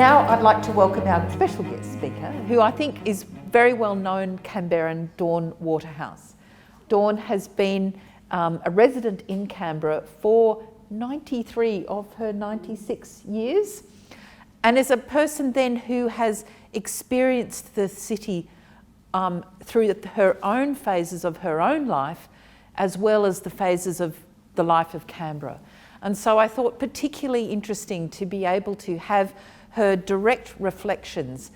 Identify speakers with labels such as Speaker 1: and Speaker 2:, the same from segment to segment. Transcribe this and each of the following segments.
Speaker 1: Now I'd like to welcome our special guest speaker, who I think is very well known Canberran, Dawn Waterhouse. Dawn has been a resident in Canberra for 93 of her 96 years, and is a person then who has experienced the city through her own phases of her own life, as well as the phases of the life of Canberra. And so I thought particularly interesting to be able to have her direct reflections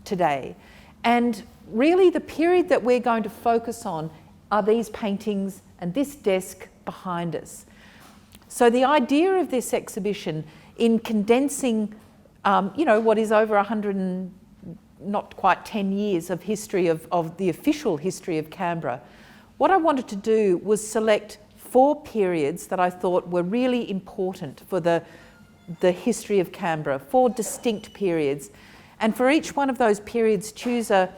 Speaker 1: today. And really the period that we're going to focus on are these paintings and this desk behind us. So the idea of this exhibition in condensing what is over 100 and not quite 10 years of history of the official history of Canberra, what I wanted to do was select 4 periods that I thought were really important for the history of Canberra, 4 distinct periods. And for each one of those periods, choose an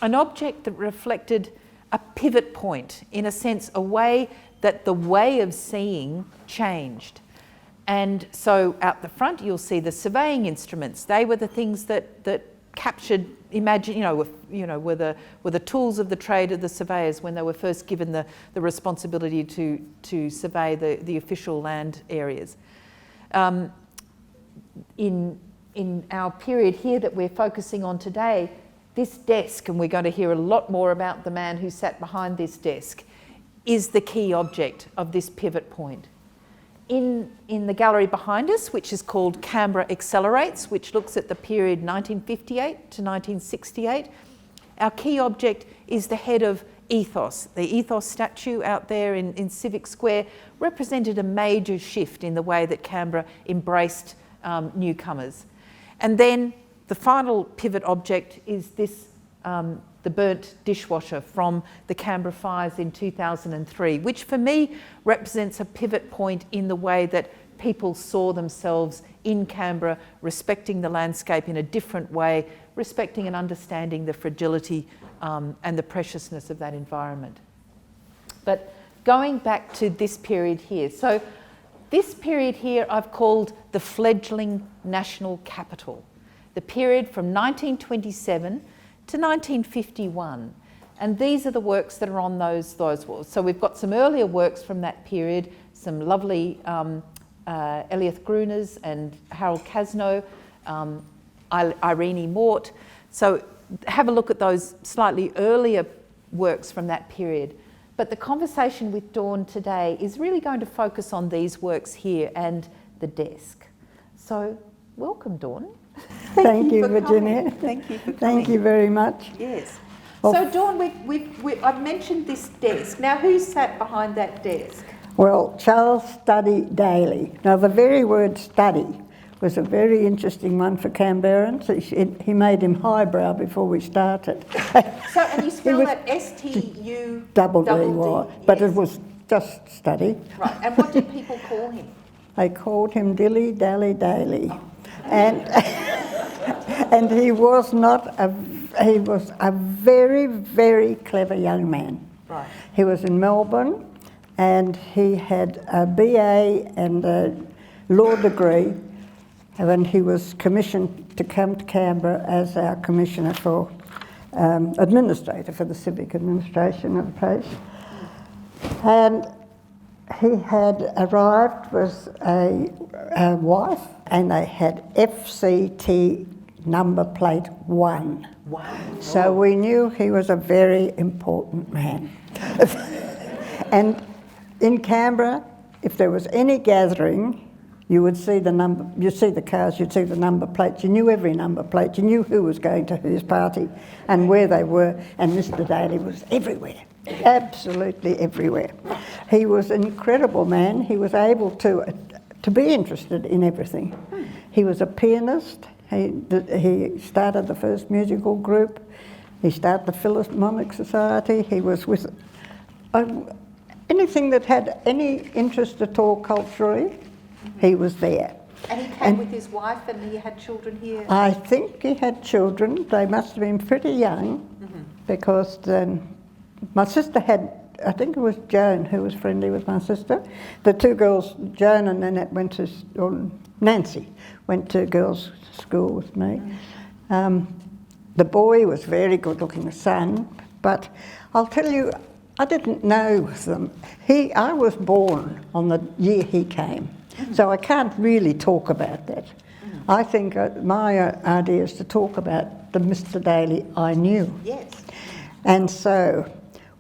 Speaker 1: object that reflected a pivot point, in a sense, a way that the way of seeing changed. And so out the front, you'll see the surveying instruments. They were the things that captured, were the tools of the trade of the surveyors when they were first given the responsibility to survey the official land areas. In our period here that we're focusing on today, this desk, and we're going to hear a lot more about the man who sat behind this desk, is the key object of this pivot point. In the gallery behind us, which is called Canberra Accelerates, which looks at the period 1958 to 1968, our key object is the head of Ethos. The Ethos statue out there in Civic Square represented a major shift in the way that Canberra embraced newcomers. And then the final pivot object is this, the burnt dishwasher from the Canberra fires in 2003, which for me represents a pivot point in the way that people saw themselves in Canberra, respecting the landscape in a different way, respecting and understanding the fragility and the preciousness of that environment. But going back to this period here, so this period here I've called the fledgling national capital, the period from 1927 to 1951. And these are the works that are on those walls. So we've got some earlier works from that period, some lovely Eliath Gruners and Harold Casno, Irene Mort. So have a look at those slightly earlier works from that period. But the conversation with Dawn today is really going to focus on these works here and the desk. So welcome, Dawn.
Speaker 2: Thank you, Virginia.
Speaker 1: Thank you for coming.
Speaker 2: Thank you very much.
Speaker 1: Yes. So Dawn, I've mentioned this desk. Now, who sat behind that desk?
Speaker 2: Well, Charles Studdy Daley. Now, the very word study was a very interesting one for Canberrans. He made him highbrow before we started.
Speaker 1: So, and you spell that S-T-U-D-D-Y.
Speaker 2: But it was just Studdy.
Speaker 1: Right, and what did people call him?
Speaker 2: They called him Dilly Dally Daley. And he was a very, very clever young man.
Speaker 1: Right.
Speaker 2: He was in Melbourne and he had a BA and a law degree, and he was commissioned to come to Canberra as our commissioner for administrator for the civic administration of the place. And he had arrived with a wife, and they had FCT number plate 1.
Speaker 1: Wow.
Speaker 2: So we knew he was a very important man. And in Canberra, if there was any gathering, you would see the number, you'd see the cars, you'd see the number plates, you knew every number plate, you knew who was going to whose party and where they were, and Mr. Daley was everywhere, absolutely everywhere. He was an incredible man. He was able to be interested in everything. He was a pianist. He started the first musical group. He started the Philharmonic Society. He was with anything that had any interest at all culturally, he was there.
Speaker 1: And he came with his wife and he had children here?
Speaker 2: I think he had children. They must have been pretty young because my sister had I think it was Joan who was friendly with my sister. The two girls, Joan and Nanette, or Nancy, went to girls' school with me. The boy was very good looking, the son, but I'll tell you, I didn't know them. I was born on the year he came, so I can't really talk about that. I think my idea is to talk about the Mr. Daley I knew.
Speaker 1: Yes.
Speaker 2: And so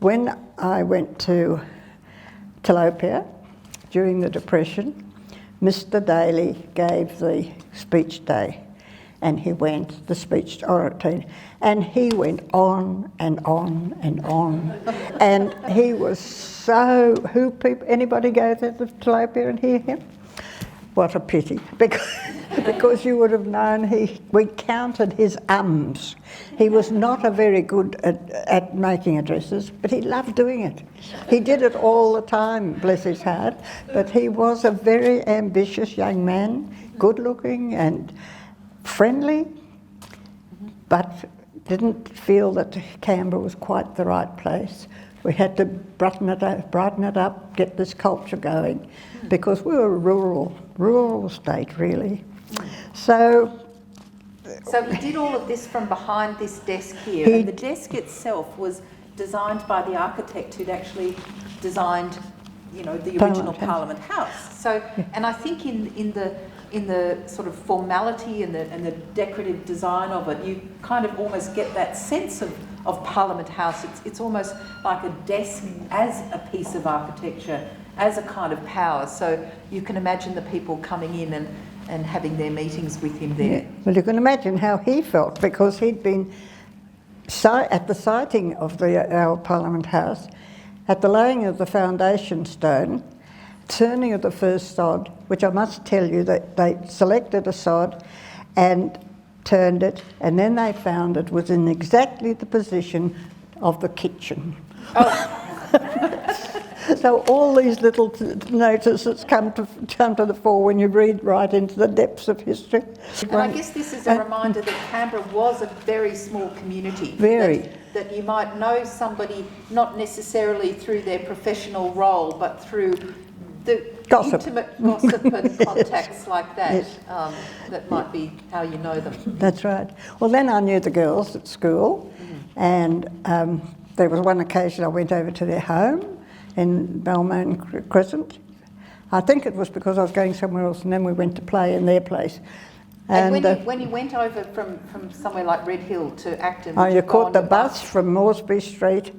Speaker 2: when I went to Tilapia during the Depression, Mr. Daley gave the speech day, and he went, the speech oratory, and he went on and on and on. And he was so, anybody go there to Tilapia and hear him? What a pity, because you would have known we counted his ums. He was not a very good at making addresses, but he loved doing it. He did it all the time, bless his heart, but he was a very ambitious young man, good looking and friendly, but didn't feel that Canberra was quite the right place. We had to brighten it up, get this culture going, because we were a rural state, really. So
Speaker 1: he did all of this from behind this desk here, and the desk itself was designed by the architect who'd actually designed, the original Parliament House. So, and I think in the sort of formality and the decorative design of it, you kind of almost get that sense of Parliament House. It's almost like a desk as a piece of architecture, as a kind of power. So you can imagine the people coming in and having their meetings with him there.
Speaker 2: Yeah. Well, you can imagine how he felt, because he'd been at the siting of our Parliament House, at the laying of the foundation stone, turning of the first sod, which I must tell you that they selected a sod and turned it, and then they found it was in exactly the position of the kitchen. Oh. So all these little notices come to the fore when you read right into the depths of history.
Speaker 1: And I guess this is a reminder that Canberra was a very small community.
Speaker 2: Very.
Speaker 1: That you might know somebody not necessarily through their professional role, but through the intimate gossip and contacts like that. Yes. That might be how you know them.
Speaker 2: That's right. Well, then I knew the girls at school, and there was one occasion I went over to their home in Balmain Crescent. I think it was because I was going somewhere else, and then we went to play in their place.
Speaker 1: And when you went over from somewhere like Red Hill to Acton...
Speaker 2: you caught the bus from Moresby Street,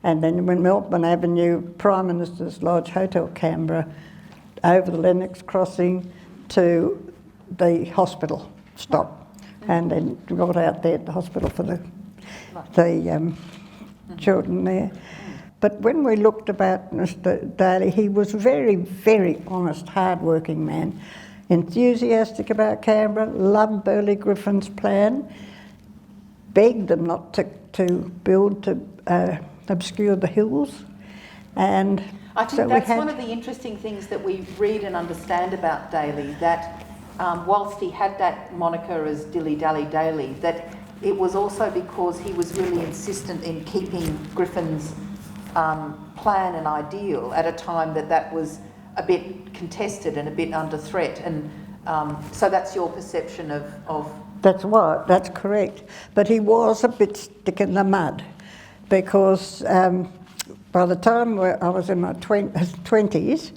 Speaker 2: and then went Melbourne Avenue, Prime Minister's Lodge, Hotel Canberra, over the Lennox crossing to the hospital stop, and then got out there at the hospital for the children there. But when we looked about Mr. Daley, he was very, very honest, hard-working man, enthusiastic about Canberra, loved Burley Griffin's plan, begged them not to build to obscure the hills, and
Speaker 1: I think that's one of the interesting things that we read and understand about Daley, that whilst he had that moniker as Dilly Dally Daley, that it was also because he was really insistent in keeping Griffin's plan and ideal at a time that was a bit contested and a bit under threat, and so that's your perception of...
Speaker 2: That's correct. But he was a bit stick in the mud, because by the time I was in my 20s,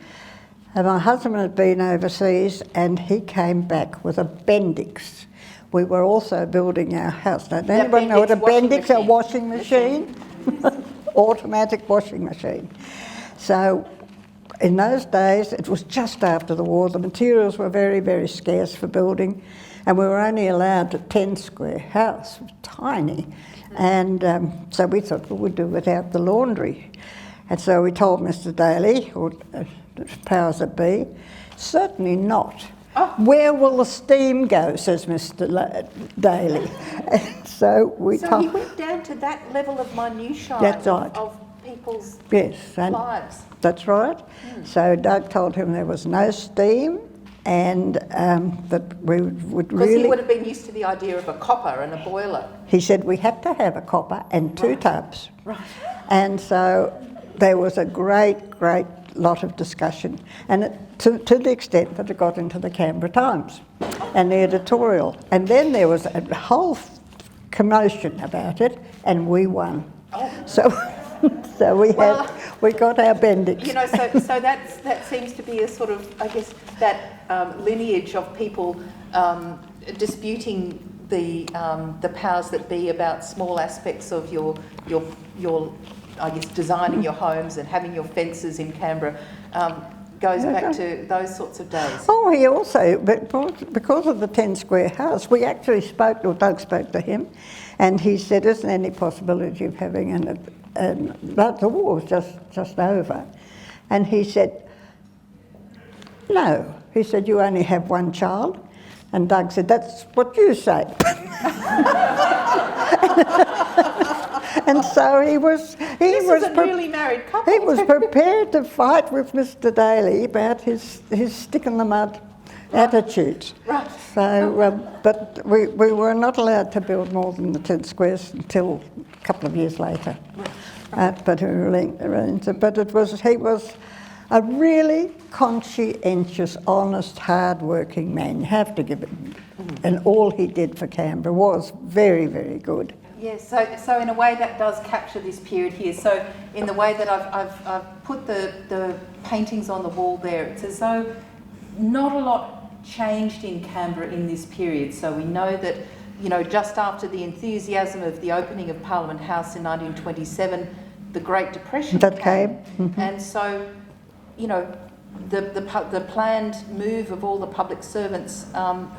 Speaker 2: my husband had been overseas and he came back with a Bendix. We were also building our house. Now, does anyone know what a Bendix, a washing machine? Automatic washing machine. So in those days, it was just after the war, the materials were very, very scarce for building, and we were only allowed a 10-square house, tiny. And so we thought, well, we'd do without the laundry. And so we told Mr. Daley, or powers that be, certainly not. Oh. Where will the steam go, says Mr. Daley. And so
Speaker 1: he went down to that level of minutiae of people's lives.
Speaker 2: That's right. So Doug told him there was no steam, and that we would really...
Speaker 1: Because he would have been used to the idea of a copper and a boiler.
Speaker 2: He said we had to have a copper and two tubs.
Speaker 1: Right.
Speaker 2: And so there was a great lot of discussion, and to the extent that it got into the Canberra Times and the editorial. And then there was a whole commotion about it, and we won. So we got our bendix.
Speaker 1: You know, so that seems to be a sort of, I guess, that lineage of people disputing the powers that be about small aspects of your I guess designing your homes and having your fences in Canberra goes back to those sorts of days.
Speaker 2: Oh, he also, because of the 10 square house, we actually spoke, or Doug spoke to him, and he said, isn't there any possibility of having the war was just over. And he said, no. He said, you only have one child. And Doug said, that's what you say. And so he was
Speaker 1: a newly married couple.
Speaker 2: He was prepared to fight with Mr. Daley about his stick in the mud attitude.
Speaker 1: Right.
Speaker 2: So, but we were not allowed to build more than the 10 squares until a couple of years later. But he was a really conscientious, honest, hard-working man. You have to give it. And all he did for Canberra was very, very good.
Speaker 1: Yes, so in a way that does capture this period here. So in the way that I've put the paintings on the wall there, it's as though not a lot changed in Canberra in this period. So we know that, you know, just after the enthusiasm of the opening of Parliament House in 1927, the Great Depression came. And so, you know, the planned move of all the public servants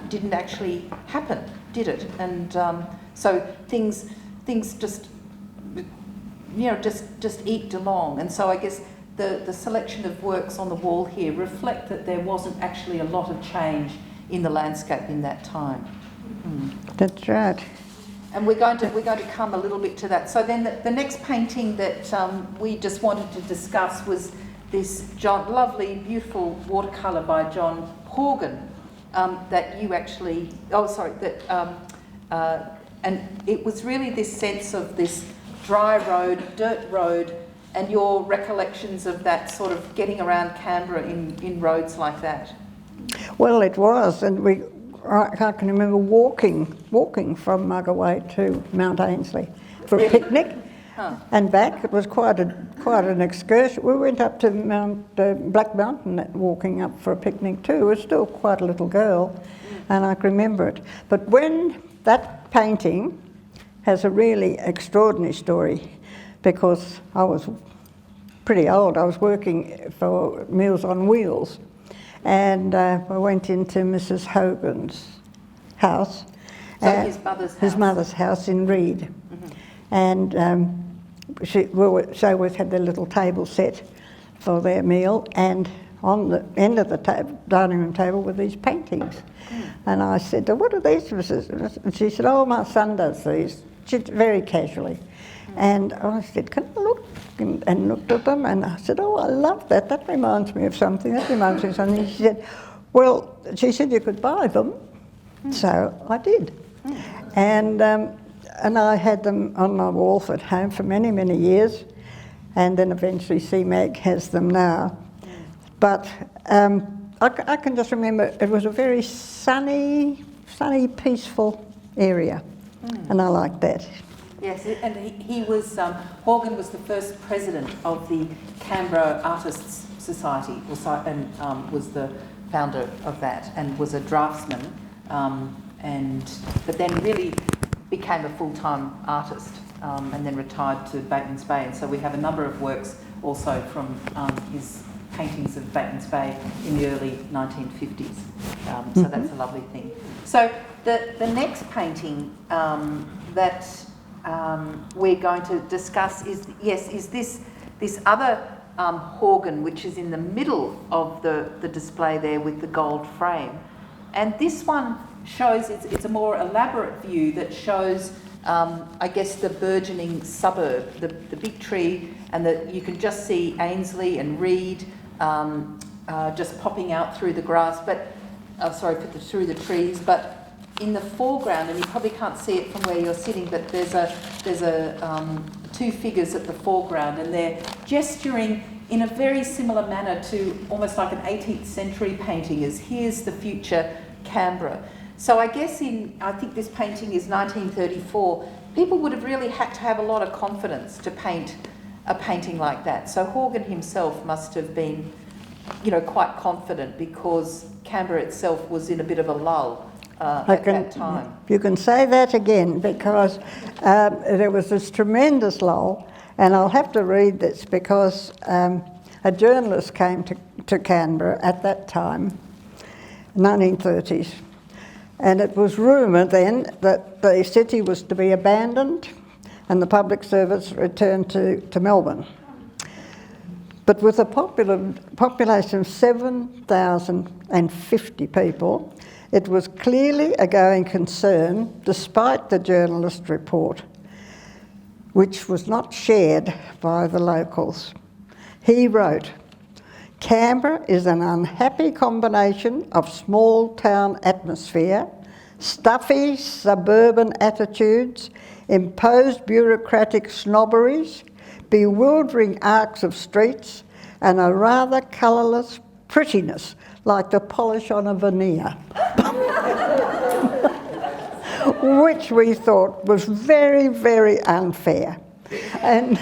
Speaker 1: didn't actually happen, did it? And so things just, you know, just eked along. And so I guess the selection of works on the wall here reflect that there wasn't actually a lot of change in the landscape in that time.
Speaker 2: That's right.
Speaker 1: And we're going to come a little bit to that. So then the next painting that we just wanted to discuss was this lovely, beautiful watercolour by John Hogan that you actually, and it was really this sense of this dry road, dirt road, and your recollections of that sort of getting around Canberra in roads like that.
Speaker 2: Well, it was, and I can remember walking from Muggaway to Mount Ainslie for a picnic. And back. It was quite an excursion. We went up to Black Mountain walking up for a picnic too. I was still quite a little girl, and I can remember it. But when that painting has a really extraordinary story, because I was pretty old. I was working for Meals on Wheels, and I went into Mrs. Hogan's house.
Speaker 1: So his mother's house.
Speaker 2: His mother's house in Reed. And we always had their little table set for their meal, and on the end of the dining room table were these paintings. And I said, what are these, Mrs.? And she said, oh, my son does these, very casually. And I said, can I look? And looked at them, and I said, oh, I love that. That reminds me of something. That reminds me of something. She said, well, she said you could buy them. So I did. And I had them on my wall at home for many, many years, and then eventually CMAG has them now. But I can just remember it was a very sunny, peaceful area, and I liked that.
Speaker 1: Yes, and he was, Hogan was the first president of the Canberra Artists Society, and was the founder of that, and was a draftsman, but then really became a full-time artist, and then retired to Bateman's Bay. And so we have a number of works also from his paintings of Bateman's Bay in the early 1950s. So that's a lovely thing. So the next painting that we're going to discuss is this other Hogan, which is in the middle of the display there with the gold frame. And this one shows, it's a more elaborate view that shows, I guess, the burgeoning suburb, the big tree, and you can just see Ainslie and Reed just popping out through the grass, through the trees. But in the foreground, and you probably can't see it from where you're sitting, but there's a two figures at the foreground, and they're gesturing in a very similar manner to almost like an 18th century painting, as here's the future Canberra. So I guess I think this painting is 1934, people would have really had to have a lot of confidence to paint a painting like that. So Hogan himself must have been, quite confident, because Canberra itself was in a bit of a lull at that time.
Speaker 2: You can say that again, because there was this tremendous lull, and I'll have to read this because a journalist came to Canberra at that time, 1930s, and it was rumoured then that the city was to be abandoned and the public service returned to Melbourne. But with a population of 7,050 people, it was clearly a going concern, despite the journalist report, which was not shared by the locals. He wrote, "Canberra is an unhappy combination of small town atmosphere, stuffy suburban attitudes, imposed bureaucratic snobberies, bewildering arcs of streets, and a rather colourless prettiness like the polish on a veneer," which we thought was very, very unfair. And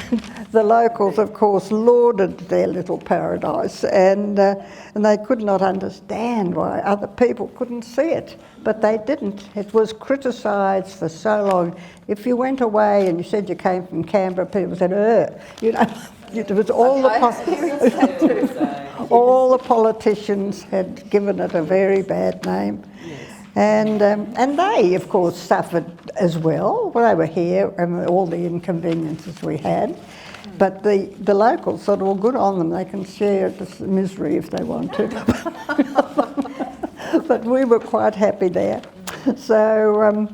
Speaker 2: the locals, of course, lauded their little paradise, and they could not understand why other people couldn't see it, but they didn't. It was criticised for so long. If you went away and you said you came from Canberra, people said, it was all all the politicians had given it a very bad name. And they, of course, suffered as well. They were here and all the inconveniences we had. But the locals thought, well, good on them. They can share this misery if they want to. But we were quite happy there. So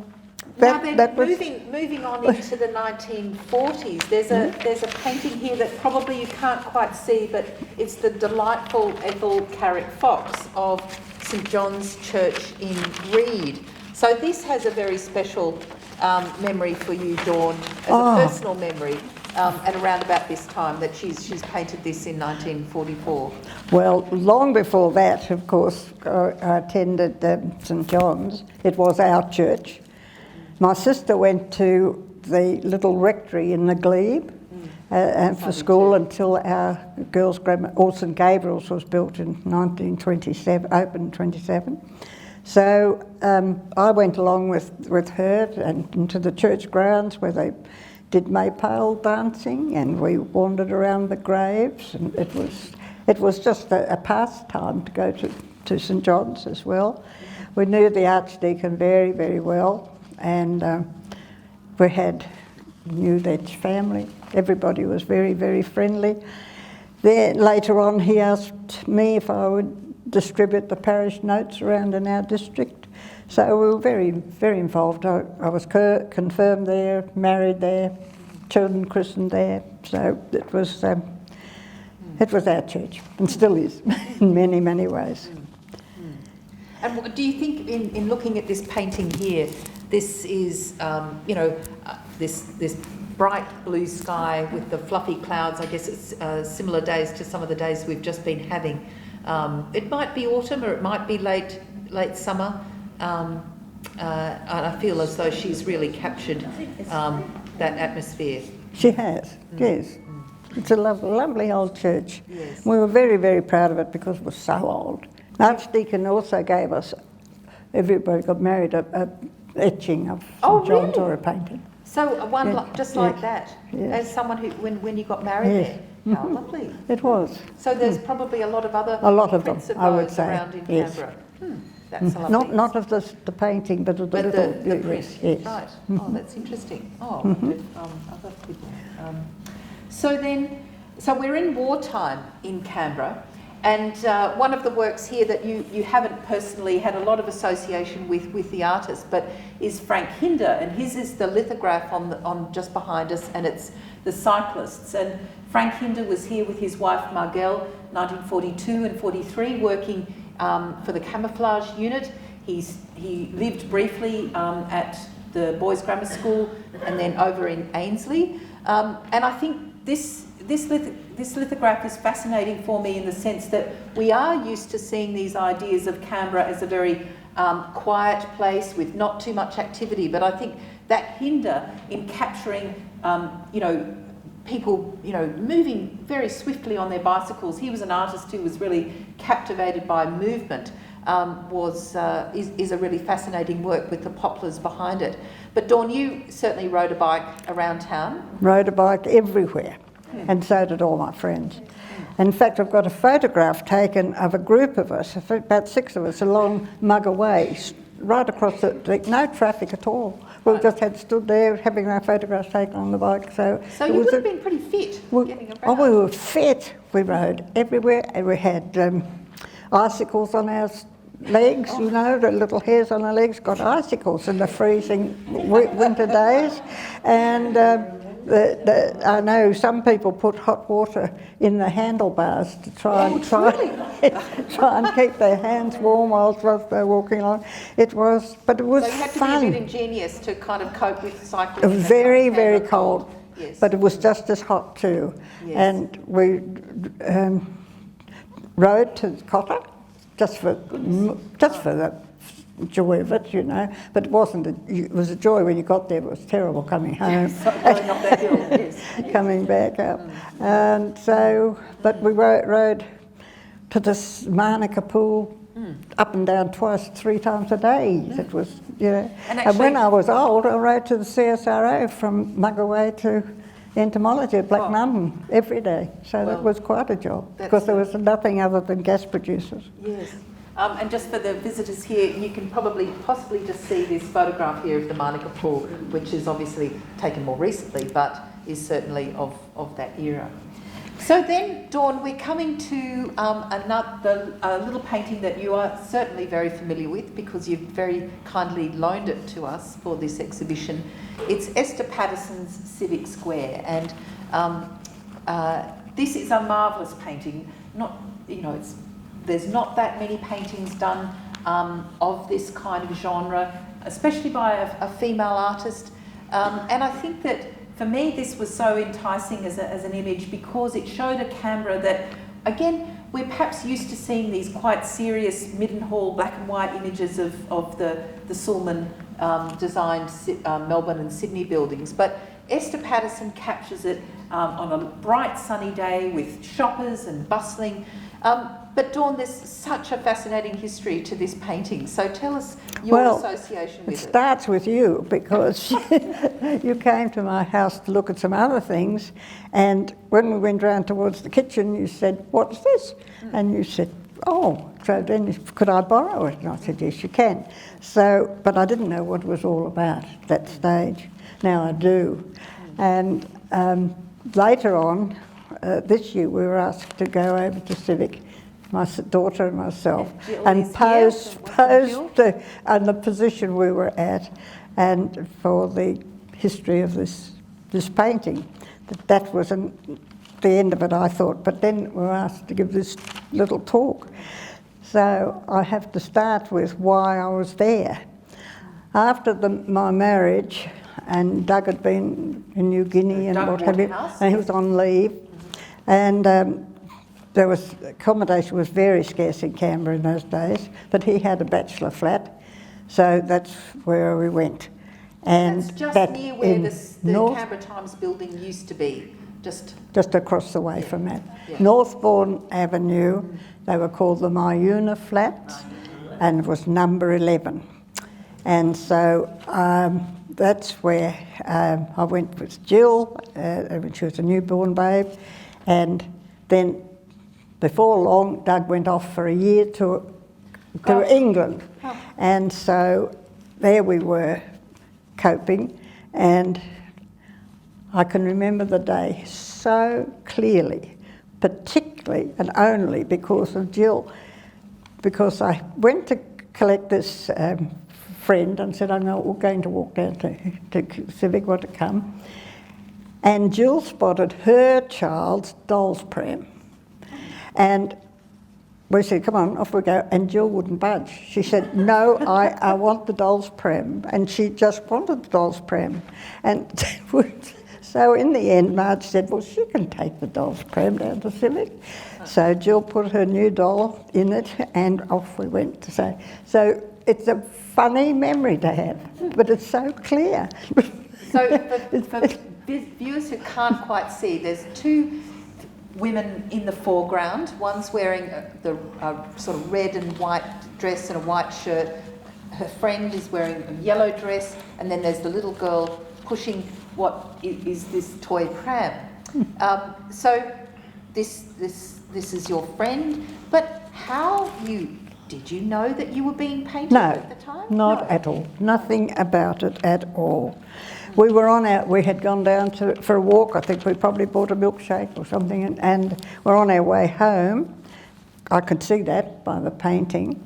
Speaker 1: moving on into the 1940s, there's a painting here that probably you can't quite see, but it's the delightful Ethel Carrick Fox of St John's Church in Reed. So this has a very special memory for you, Dawn, as a personal memory, at around about this time that she's painted this in 1944.
Speaker 2: Well, long before that, of course, I attended St John's. It was our church. My sister went to the little rectory in the glebe for school until our girls' grammar, or St Gabriel's was built in 1927, opened in 27. So I went along with her and into the church grounds where they did maypole dancing, and we wandered around the graves, and it was just a pastime to go to St John's as well. We knew the Archdeacon very, very well, and we knew their family. Everybody was very, very friendly. Then later on, he asked me if I would distribute the parish notes around in our district. So we were very, very involved. I was confirmed there, married there, children christened there. So it was our church, and still is in many, many ways.
Speaker 1: And do you think, in looking at this painting here, this is, this bright blue sky with the fluffy clouds? I guess it's similar days to some of the days we've just been having. It might be autumn, or it might be late summer. And I feel as though she's really captured that atmosphere.
Speaker 2: She has, yes. It's a lovely old church. Yes. We were very, very proud of it because it was so old. Archdeacon also gave us, everybody got married, a etching of St John's, or a painting.
Speaker 1: So one like that, as someone who, when you got married there. How lovely.
Speaker 2: It was.
Speaker 1: So there's probably a lot of other prints of
Speaker 2: I would
Speaker 1: those
Speaker 2: say,
Speaker 1: around in Canberra. That's lovely.
Speaker 2: Not of the painting, but of the little...
Speaker 1: the print.
Speaker 2: Yes.
Speaker 1: Right. Oh, that's interesting. Other people. So we're in wartime in Canberra, and one of the works here that you haven't personally had a lot of association with the artist, but is Frank Hinder, and his is the lithograph on just behind us, and it's the cyclists. And Frank Hinder was here with his wife Margelle, 1942 and 43, working for the camouflage unit. He lived briefly at the boys' grammar school and then over in Ainslie. And I think this lithograph is fascinating for me in the sense that we are used to seeing these ideas of Canberra as a very quiet place with not too much activity, but I think that Hinder in capturing, people, moving very swiftly on their bicycles. He was an artist who was really captivated by movement. Is a really fascinating work with the poplars behind it. But Dawn, you certainly rode a bike around town.
Speaker 2: Rode a bike everywhere, and so did all my friends. In fact, I've got a photograph taken of a group of us, about 6 of us, along Mugger Way, right across no traffic at all. We just had stood there having our photographs taken on the bike. So
Speaker 1: you would have been pretty fit getting around.
Speaker 2: Oh, we were fit. We rode everywhere, and we had icicles on our legs, the little hairs on our legs got icicles in the freezing winter days. And I know some people put hot water in the handlebars to try and keep their hands warm whilst they're walking along. But it was
Speaker 1: So you had
Speaker 2: fun.
Speaker 1: to be a bit ingenious to kind of cope with cycling.
Speaker 2: It was very, very cold,
Speaker 1: yes.
Speaker 2: but it was just as hot too.
Speaker 1: Yes.
Speaker 2: And we rode to Cotter just for the joy of it, But it wasn't. It was a joy when you got there. It was terrible coming home.
Speaker 1: Going up that hill, yes.
Speaker 2: Coming back up. And so, but we rode to this Marnica pool up and down 3 times a day. It was, And when I was old, I rode to the CSRO from Mugger Way to entomology at Black Mountain every day. So that was quite a job because there was nothing other than gas producers.
Speaker 1: Yes. And just for the visitors here, you can possibly just see this photograph here of the Marnica pool, which is obviously taken more recently, but is certainly of that era. So then, Dawn, we're coming to another little painting that you are certainly very familiar with because you've very kindly loaned it to us for this exhibition. It's Esther Paterson's Civic Square, and this is a marvellous painting. There's not that many paintings done of this kind of genre, especially by a female artist. And I think that for me this was so enticing as an image because it showed a Canberra that, again, we're perhaps used to seeing these quite serious Middenhall black and white images of the Sulman designed Melbourne and Sydney buildings. But Esther Paterson captures it on a bright sunny day with shoppers and bustling. But Dawn, there's such a fascinating history to this painting. So tell us your association with it.
Speaker 2: It starts with you because you came to my house to look at some other things, and when we went round towards the kitchen, you said, "What's this?" And you said, "Oh." So then, could I borrow it? And I said, "Yes, you can." So, but I didn't know what it was all about at that stage. Now I do. And later on, this year, we were asked to go over to Civic, my daughter and myself, and pose the position we were at, and for the history of this painting. That was the end of it, I thought. But then we were asked to give this little talk. So I have to start with why I was there. After my marriage, and Doug had been in New Guinea and what have you, and he was on leave, and accommodation was very scarce in Canberra in those days, but he had a bachelor flat, so that's where we went. And
Speaker 1: that's just near where the Canberra Times building used to be,
Speaker 2: just across the way from that. Yeah. Northbourne Avenue, they were called the Myuna Flats, and it was number 11. And so that's where I went with Jill, when she was a newborn babe, and then before long, Doug went off for a year to England. Oh. And so there we were coping, and I can remember the day so clearly, particularly and only because of Jill, because I went to collect this friend and said, I'm not going to walk down to Civic, want to come. And Jill spotted her child's doll's pram. And we said, come on, off we go. And Jill wouldn't budge. She said, no, I want the doll's pram. And she just wanted the doll's pram. And So in the end, Marge said, well, she can take the doll's pram down to Civic. So Jill put her new doll in it and off we went to say. So it's a funny memory to have, but it's so clear.
Speaker 1: So for viewers who can't quite see, there's two women in the foreground. One's wearing the sort of red and white dress and a white shirt. Her friend is wearing a yellow dress, and then there's the little girl pushing what is this toy pram. So this is your friend, but did you know that you were being painted at the time?
Speaker 2: Not at all. Nothing about it at all. We had gone down for a walk. I think we probably bought a milkshake or something, and we're on our way home. I could see that by the painting,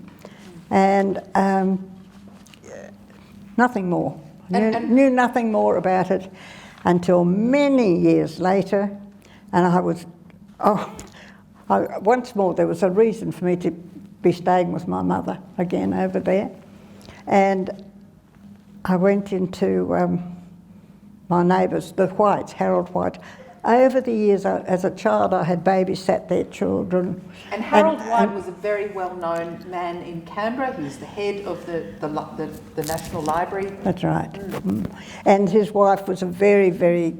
Speaker 2: and nothing more. Knew nothing more about it until many years later, and once more there was a reason for me to be staying with my mother again over there, and I went into my neighbours, the Whites, Harold White. Over the years, as a child, I had babysat their children.
Speaker 1: And Harold White was a very well-known man in Canberra. He was the head of the National Library.
Speaker 2: That's right. And his wife was a very, very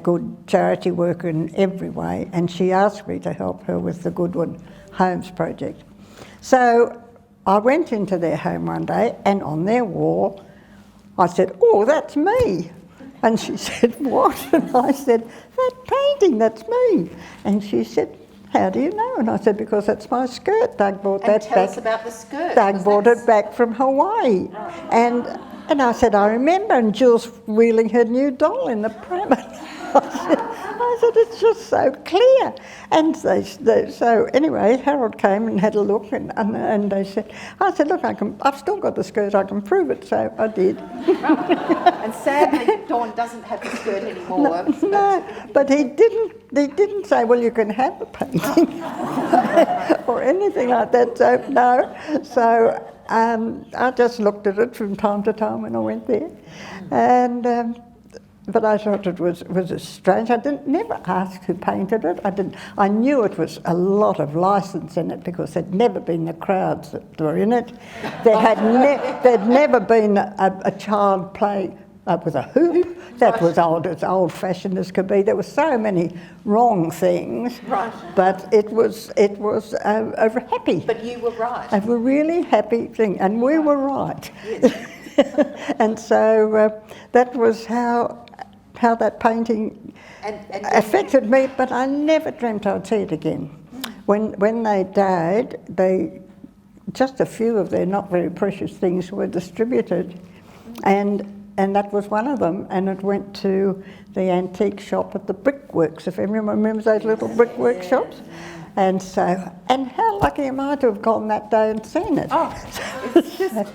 Speaker 2: good charity worker in every way, and she asked me to help her with the Goodwin Homes project. So I went into their home one day, and on their wall, I said, "Oh, that's me." And she said, "What?" And I said, "That painting, that's me." And she said, "How do you know?" And I said, "Because that's my skirt. Doug bought that back."
Speaker 1: Tell us about the skirt.
Speaker 2: Doug bought it back from Hawaii. Right. And I said, "I remember." And Jill's wheeling her new doll in the pram. I said, "It's just so clear." And so anyway, Harold came and had a look, and they said, I said, "Look, I've still got the skirt, I can prove it." So I did.
Speaker 1: And sadly, Dawn doesn't have the skirt anymore.
Speaker 2: No, but he didn't say, "Well, you can have the painting," or anything like that. So no. So I just looked at it from time to time when I went there, and. But I thought it was strange. I never asked who painted it. I knew it was a lot of licence in it because there'd never been the crowds that were in it. There'd never been a child play with a hoop. That was as old-fashioned as could be. There were so many wrong things.
Speaker 1: Right.
Speaker 2: But it was a happy.
Speaker 1: But you were right.
Speaker 2: A really happy thing, and we were right.
Speaker 1: Yes.
Speaker 2: And so that was how that painting affected me, but I never dreamt I'd see it again. When they died, just a few of their not very precious things were distributed, and that was one of them, and it went to the antique shop at the Brickworks, if anyone remembers those little brickwork shops. And how lucky am I to have gone that day and seen it?
Speaker 1: Oh, it's just...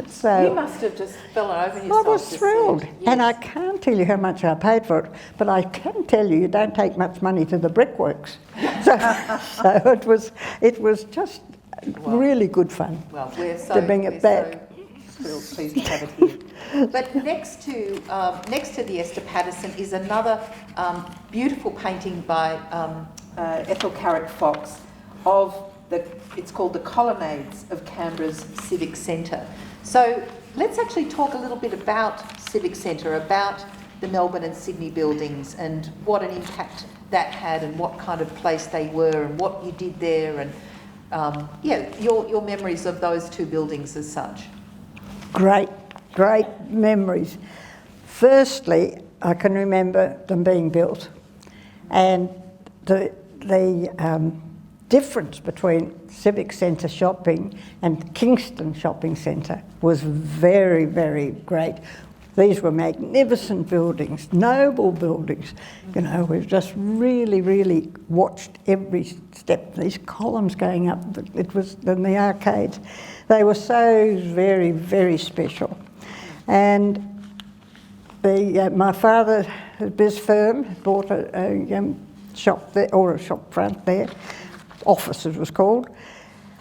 Speaker 1: So you must have just fell over yourself.
Speaker 2: I was thrilled,
Speaker 1: yes.
Speaker 2: And I can't tell you how much I paid for it, but I can tell you don't take much money to the Brickworks. So it was just really good fun.
Speaker 1: Well, we're
Speaker 2: to bring it back.
Speaker 1: So pleased to have it here. But next to the Esther Paterson is another beautiful painting by Ethel Carrick Fox of it's called the Colonnades of Canberra's Civic Centre. So let's actually talk a little bit about Civic Centre, about the Melbourne and Sydney buildings and what an impact that had and what kind of place they were and what you did there and your memories of those two buildings as such. Great
Speaker 2: memories. Firstly, I can remember them being built, and the difference between Civic Centre shopping and Kingston Shopping Centre was very, very great. These were magnificent buildings, noble buildings. You know, we've just really, really watched every step. These columns going up, it was in the arcades. They were so very, very special. And my father, a biz firm, bought a shop there, or a shop front there, office it was called,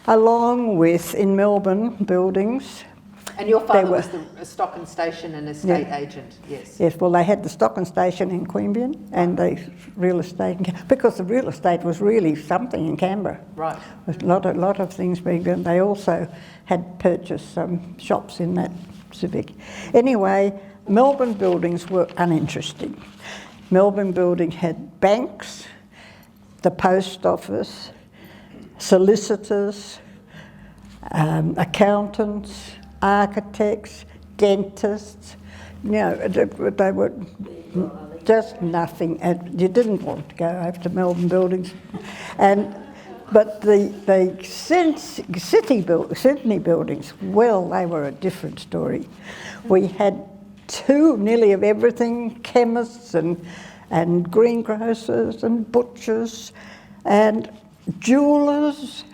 Speaker 2: along with, in Melbourne, buildings,
Speaker 1: And your father was the stock and station and estate agent, yes.
Speaker 2: Yes, well, they had the stock and station in Queanbeyan and the real estate, because the real estate was really something in Canberra.
Speaker 1: Right.
Speaker 2: With a lot of things being done. They also had purchased some shops in that Civic. Anyway, Melbourne buildings were uninteresting. Melbourne building had banks, the post office, solicitors, accountants, architects, dentists. You know, they were just nothing. And you didn't want to go over to Melbourne buildings. But the Sydney buildings, well, they were a different story. We had nearly of everything, chemists and greengrocers and butchers and jewellers,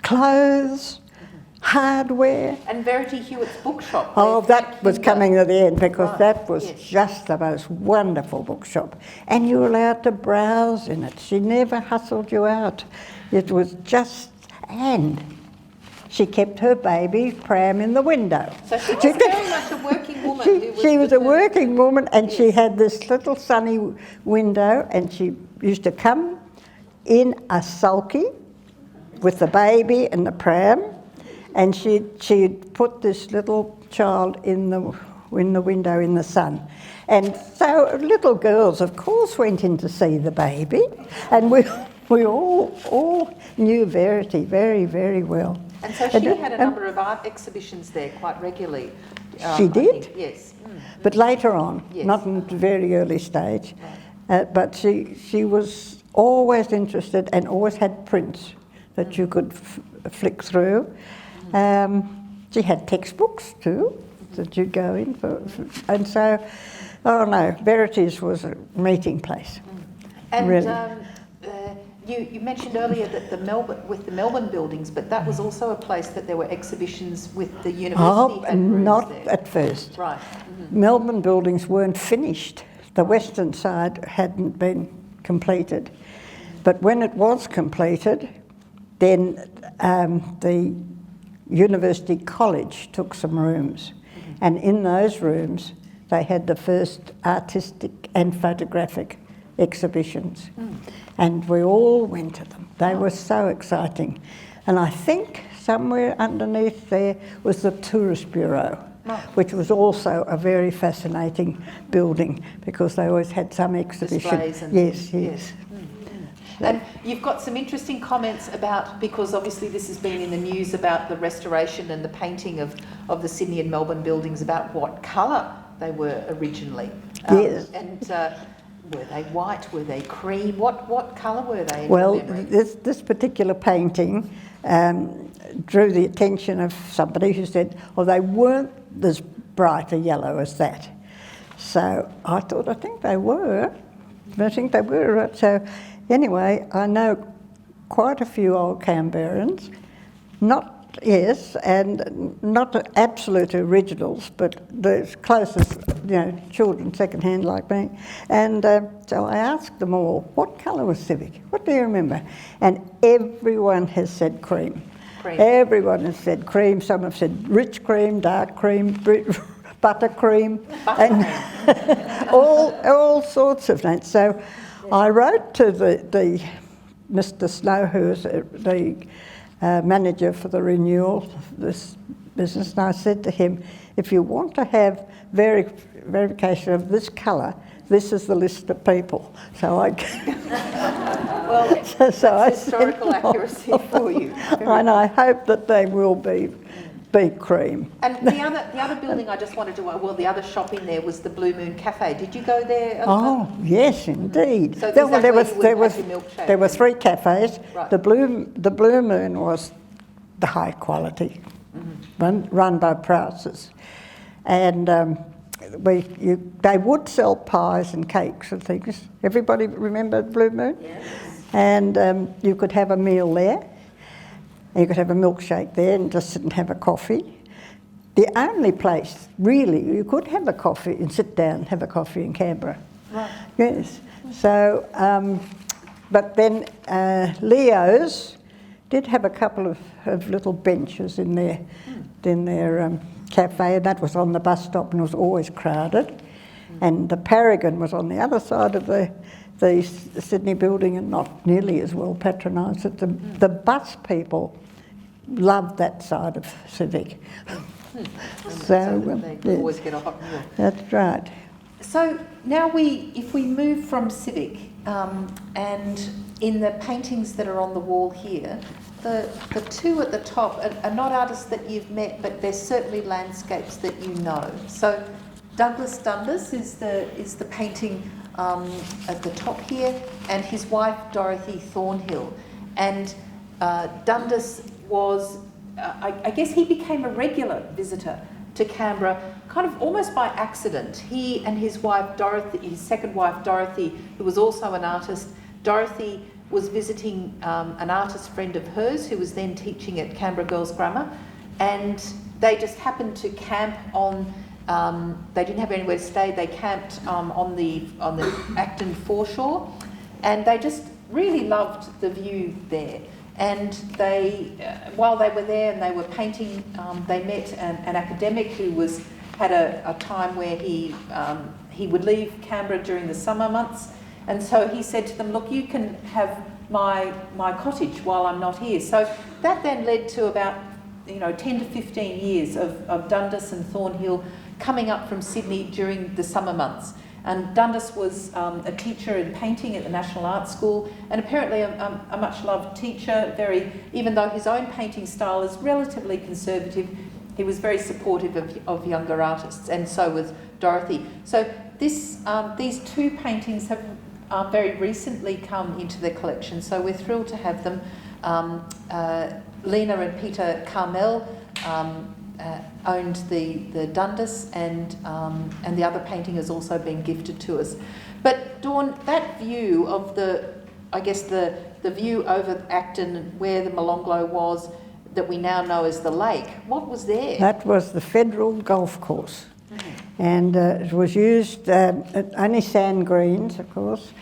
Speaker 2: clothes, hardware.
Speaker 1: And Verity Hewitt's bookshop.
Speaker 2: Oh, that was coming at the end, because that was
Speaker 1: yes.
Speaker 2: just the most wonderful bookshop. And you were allowed to browse in it. She never hustled you out. It was just, and she kept her baby pram in the window.
Speaker 1: So she was very much a working woman.
Speaker 2: She was a working woman, and she had this little sunny window, and she used to come in a sulky with the baby and the pram, and she'd put this little child in the window in the sun. And so little girls, of course, went in to see the baby, and we all knew Verity very, very well.
Speaker 1: And so she had a number of art exhibitions there quite regularly.
Speaker 2: She did?
Speaker 1: Yes.
Speaker 2: But later on,
Speaker 1: yes.
Speaker 2: not in the very early stage. But she was always interested and always had prints that you could flick through. She had textbooks too that you'd go in for. And so, oh no, Verity's was a meeting place.
Speaker 1: And
Speaker 2: really.
Speaker 1: You mentioned earlier that the Melbourne buildings, but that was also a place that there were exhibitions with the university.
Speaker 2: Oh, not there. At first.
Speaker 1: Right. Mm-hmm.
Speaker 2: Melbourne buildings weren't finished. The western side hadn't been completed. But when it was completed, then the University College took some rooms. Mm-hmm. And in those rooms, they had the first artistic and photographic exhibitions. And we all went to them. They were so exciting. And I think somewhere underneath there was the Tourist Bureau, which was also a very fascinating building, because they always had some exhibition.
Speaker 1: Displays and
Speaker 2: yes.
Speaker 1: And you've got some interesting comments about, because obviously this has been in the news, about the restoration and the painting of the Sydney and Melbourne buildings, about what colour they were originally.
Speaker 2: Yes.
Speaker 1: Were they white? Were they cream? What colour were they?
Speaker 2: Well, this particular painting drew the attention of somebody who said, "Oh, they weren't as bright a yellow as that." So I think they were. I think they were. So anyway, I know quite a few old Canberrans, and not absolute originals, but the closest, children second-hand like me. And so I asked them all, what colour was Civic? What do you remember? And everyone has said cream. Everyone has said cream. Some have said rich cream, dark cream, buttercream, and all sorts of names. So I wrote to the Mr. Snow, who is the manager for the renewal of this business, and I said to him, if you want to have verification of this colour, this is the list of people. So I
Speaker 1: well, that's historical accuracy for you.
Speaker 2: And I hope that they will be cream.
Speaker 1: And the other building I just wanted to, the other shop in there was the Blue Moon Cafe. Did you go there?
Speaker 2: Oh, yes, indeed.
Speaker 1: So there
Speaker 2: were 3 cafes.
Speaker 1: Right.
Speaker 2: The Blue Moon was the high quality, run by Pattersons, and they would sell pies and cakes and things. Everybody remember Blue Moon?
Speaker 1: Yes.
Speaker 2: And you could have a meal there. You could have a milkshake there and just sit and have a coffee. The only place, really, you could have a coffee and sit down and have a coffee in Canberra.
Speaker 1: Right.
Speaker 2: Yes. So, but then Leo's did have a couple of little benches in their cafe, that was on the bus stop and was always crowded. And the Paragon was on the other side of the Sydney building and not nearly as well patronised. The bus people loved that side of Civic.
Speaker 1: So they always get a hot meal.
Speaker 2: That's right.
Speaker 1: So now if we move from Civic, and in the paintings that are on the wall here, the two at the top are not artists that you've met, but they're certainly landscapes that you know. So Douglas Dundas is the painting at the top here, and his wife Dorothy Thornhill. And Dundas was, I guess he became a regular visitor to Canberra, kind of almost by accident. He and his wife Dorothy, his second wife Dorothy, who was also an artist, Dorothy was visiting an artist friend of hers who was then teaching at Canberra Girls Grammar, and they just happened to camp on, they didn't have anywhere to stay, they camped on the Acton foreshore, and they just really loved the view there. And they, while they were there and they were painting, they met an academic who had a time where he would leave Canberra during the summer months, and so he said to them, "Look, you can have my cottage while I'm not here." So that then led to about 10 to 15 years of Dundas and Thornhill coming up from Sydney during the summer months. And Dundas was a teacher in painting at the National Art School, and apparently a much-loved teacher. Even though his own painting style is relatively conservative, he was very supportive of younger artists, and so was Dorothy. So these two paintings have very recently come into the collection, so we're thrilled to have them. Lena and Peter Carmel owned the Dundas, and the other painting has also been gifted to us. But Dawn, that view of the view over Acton, where the Molonglo was, that we now know as the lake, what was there?
Speaker 2: That was the federal golf course. And it was used, only sand greens, of course,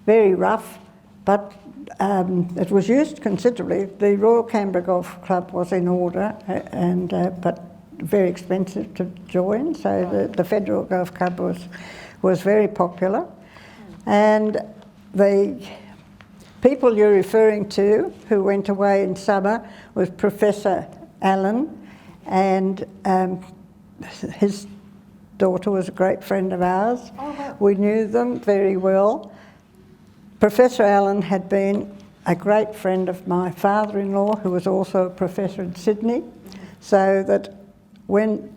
Speaker 2: very rough, but it was used considerably. The Royal Canberra Golf Club was in order, but very expensive to join, so the Federal Golf Club was very popular. And the people you're referring to who went away in summer was Professor Allen, and his daughter was a great friend of ours.
Speaker 1: Oh, wow.
Speaker 2: We knew them very well. Professor Allen had been a great friend of my father-in-law, who was also a professor in Sydney, so that when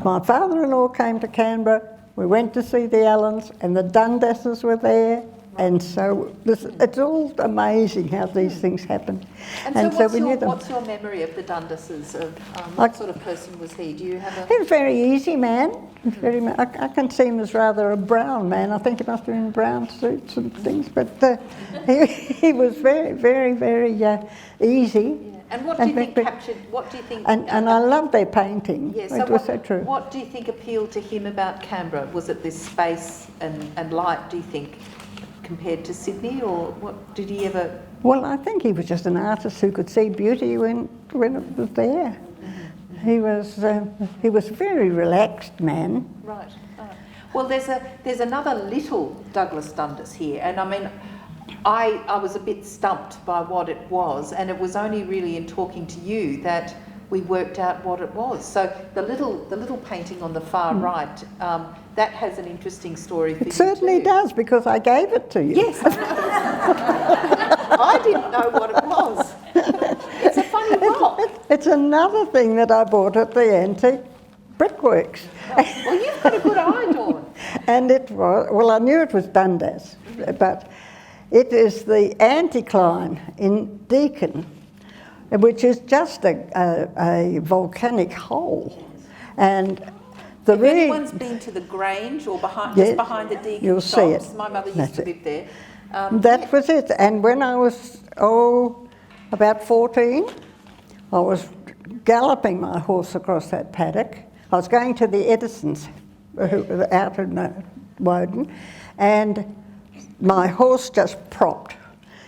Speaker 2: my father-in-law came to Canberra, we went to see the Allens, and the Dundases were there, and so it's all amazing how these things happen.
Speaker 1: And so we knew them. What's your memory of the Dundases? What sort of person was he? Do you have a...
Speaker 2: He was a very easy man. I can see him as rather a brown man. I think he must have been in brown suits and things, but he was very, very, very easy.
Speaker 1: Yeah. And what do you think captured, what do you think...
Speaker 2: And I love their painting.
Speaker 1: Yeah,
Speaker 2: it was so true.
Speaker 1: What do you think appealed to him about Canberra? Was it this space and light, do you think, compared to Sydney, or what did he ever...
Speaker 2: Well, I think he was just an artist who could see beauty when it was there. Mm-hmm. He was a very relaxed man.
Speaker 1: Right. Well, there's another little Douglas Dundas here, and I mean, I was a bit stumped by what it was, and it was only really in talking to you that we worked out what it was. So the little painting on the far right, that has an interesting story for you.
Speaker 2: It certainly does, because I gave it to you.
Speaker 1: Yes. I didn't know what it was. It's a funny rock.
Speaker 2: It's another thing that I bought at the Antique Brickworks.
Speaker 1: Well, you've got a good eye, Dawn.
Speaker 2: And it was, well, I knew it was Dundas, but it is the anticline in Deakin, which is just a volcanic hole. And
Speaker 1: if anyone's been to the Grange or just behind the Deakin
Speaker 2: you'll
Speaker 1: shops,
Speaker 2: see it.
Speaker 1: My mother used to live there.
Speaker 2: That was it. And when I was, about 14, I was galloping my horse across that paddock. I was going to the Edisons out in Woden, and my horse just propped.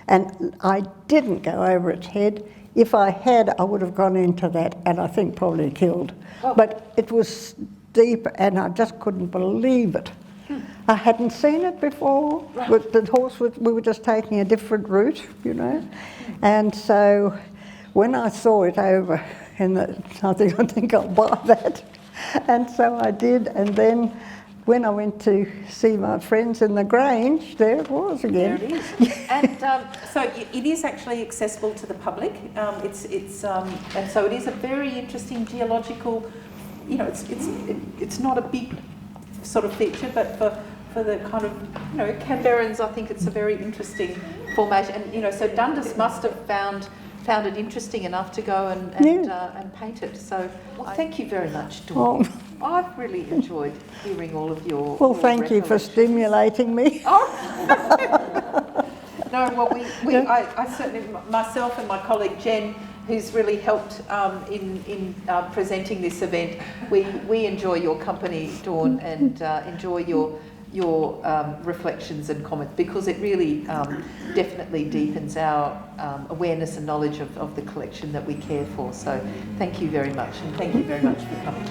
Speaker 2: And I didn't go over its head. If I had, I would have gone into that and I think probably killed.
Speaker 1: Oh.
Speaker 2: But it was deep and I just couldn't believe it. I hadn't seen it before.
Speaker 1: Right.
Speaker 2: With the horse, we were just taking a different route, you know. And so when I saw it over in the, I think I'll buy that. And so I did, and then when I went to see my friends in the Grange, there it was again.
Speaker 1: There it is. And so it is actually accessible to the public. And so it is a very interesting geological, you know, it's not a big sort of feature, but for the kind of, you know, Canberrans, I think it's a very interesting formation. And, you know, so Dundas must have found it interesting enough to go and paint it. So thank you very much, Dawn.
Speaker 2: Oh.
Speaker 1: I've really enjoyed hearing all of your
Speaker 2: Well, thank you for stimulating me.
Speaker 1: Oh. No, well, I certainly, myself and my colleague Jen, who's really helped in presenting this event, we enjoy your company, Dawn, and enjoy your reflections and comments, because it really definitely deepens our awareness and knowledge of the collection that we care for. So thank you very much, and thank you very much for coming.